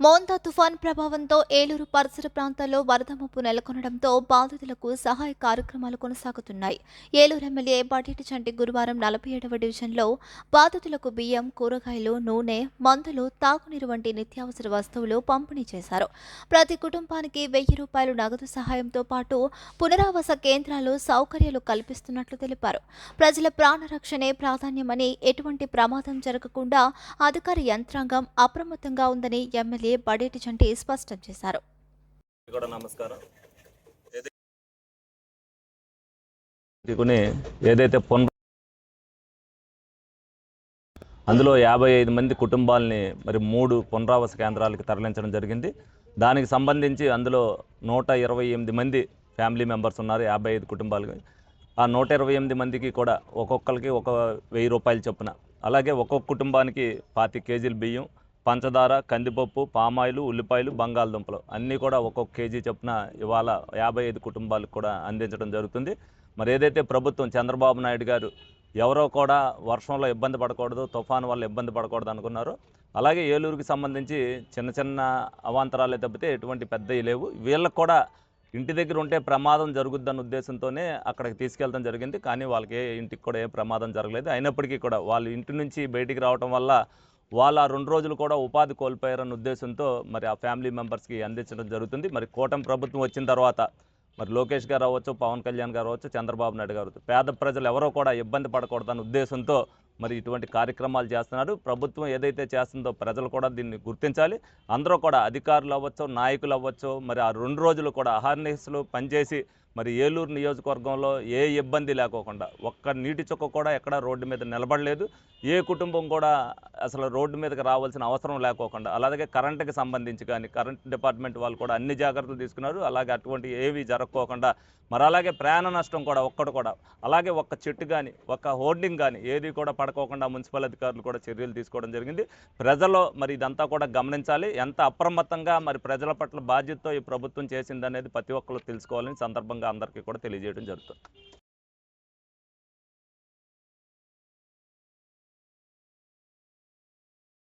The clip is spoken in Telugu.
మోంతా తుఫాన్ ప్రభావంతో ఏలూరు పరిసర ప్రాంతాల్లో వరద ముప్పు నెలకొనడంతో బాధితులకు సహాయ కార్యక్రమాలు కొనసాగుతున్నాయి. ఏలూరు ఎమ్మెల్యే బడేటి చంటి గురువారం 47వ డివిజన్లో బాధితులకు బియ్యం, కూరగాయలు, నూనె, మందులు, తాగునీరు వంటి నిత్యావసర వస్తువులు పంపిణీ చేశారు. ప్రతి కుటుంబానికి ₹1000 నగదు సహాయంతో పాటు పునరావాస కేంద్రాలు, సౌకర్యాలు కల్పిస్తున్నట్లు తెలిపారు. ప్రజల ప్రాణ రక్షణే ప్రాధాన్యమని, ఎటువంటి ప్రమాదం జరగకుండా అధికార యంత్రాంగం అప్రమత్తంగా ఉందని ఎమ్మెల్యే బడేటి చంటి స్పష్టం చేశారు. ఏదైతే అందులో 55 మంది కుటుంబాలని మరి 3 పునరావాస కేంద్రాలకు తరలించడం జరిగింది. దానికి సంబంధించి అందులో 128 మంది ఫ్యామిలీ మెంబర్స్ ఉన్నారు. 55 కుటుంబాలకి ఆ 128 మందికి కూడా ఒక్కొక్కరికి ఒక ₹1000 చొప్పున, అలాగే ఒక్కొక్క కుటుంబానికి 25 కేజీలు బియ్యం, పంచదార, కందిపప్పు, పామాయిలు, ఉల్లిపాయలు, బంగాళదుంపలు అన్నీ కూడా ఒక్కొక్క కేజీ చొప్పున ఇవాళ 55 కుటుంబాలకు కూడా అందించడం జరుగుతుంది. మరి ఏదైతే ప్రభుత్వం చంద్రబాబు నాయుడు గారు ఎవరో కూడా వర్షంలో ఇబ్బంది పడకూడదు, తుఫాను వల్ల ఇబ్బంది పడకూడదు అనుకున్నారు. అలాగే ఏలూరుకి సంబంధించి చిన్న చిన్న అవాంతరాలే తప్పితే ఎటువంటి పెద్దవి లేవు. వీళ్ళకు కూడా ఇంటి దగ్గర ఉంటే ప్రమాదం జరుగుద్దన్న ఉద్దేశంతోనే అక్కడికి తీసుకెళ్ళడం జరిగింది. కానీ వాళ్ళకి ఇంటికి కూడా ఏ ప్రమాదం జరగలేదు. అయినప్పటికీ కూడా వాళ్ళు ఇంటి నుంచి బయటికి రావడం వల్ల వాళ్ళు ఆ 2 రోజులు కూడా ఉపాధి కోల్పోయారన్న ఉద్దేశంతో మరి ఆ ఫ్యామిలీ మెంబర్స్కి అందించడం జరుగుతుంది. మరి కూటమి ప్రభుత్వం వచ్చిన తర్వాత మరి లోకేష్ గారు అవ్వచ్చు, పవన్ కళ్యాణ్ గారు అవ్వచ్చు, చంద్రబాబు నాయుడు గారు పేద ప్రజలు ఎవరో కూడా ఇబ్బంది పడకూడదన్న ఉద్దేశంతో మరి ఇటువంటి కార్యక్రమాలు చేస్తున్నారు. ప్రభుత్వం ఏదైతే చేస్తుందో ప్రజలు కూడా దీన్ని గుర్తించాలి. అందరూ కూడా అధికారులు అవ్వచ్చు, నాయకులు అవ్వచ్చు, మరి ఆ 2 రోజులు కూడా అహర్నిశలు పనిచేసి మరి ఏలూరు నియోజకవర్గంలో ఏ ఇబ్బంది లేకోకుండా ఒక్క నీటి చుక్క కూడా ఎక్కడ రోడ్డు మీద నిలబడలేదు. ఏ కుటుంబం కూడా అసలు రోడ్డు మీదకి రావాల్సిన అవసరం లేకోకుండా, అలాగే కరెంటుకి సంబంధించి కానీ కరెంట్ డిపార్ట్మెంట్ వాళ్ళు కూడా అన్ని జాగ్రత్తలు తీసుకున్నారు. అలాగే అటువంటి ఏవి జరగకోకుండా మరి అలాగే ప్రాణ నష్టం కూడా ఒక్కడు కూడా, అలాగే ఒక్క చెట్టు కానీ ఒక్క హోర్డింగ్ కానీ ఏది కూడా పడుకోకుండా మున్సిపల్ అధికారులు కూడా చర్యలు తీసుకోవడం జరిగింది. ప్రజలు మరి ఇదంతా కూడా గమనించాలి. ఎంత అప్రమత్తంగా మరి ప్రజల పట్ల బాధ్యతతో ఈ ప్రభుత్వం చేసిందనేది ప్రతి ఒక్కరు తెలుసుకోవాలని సందర్భంగా అందరికీ కూడా తెలియజేయడం జరుగుతుంది.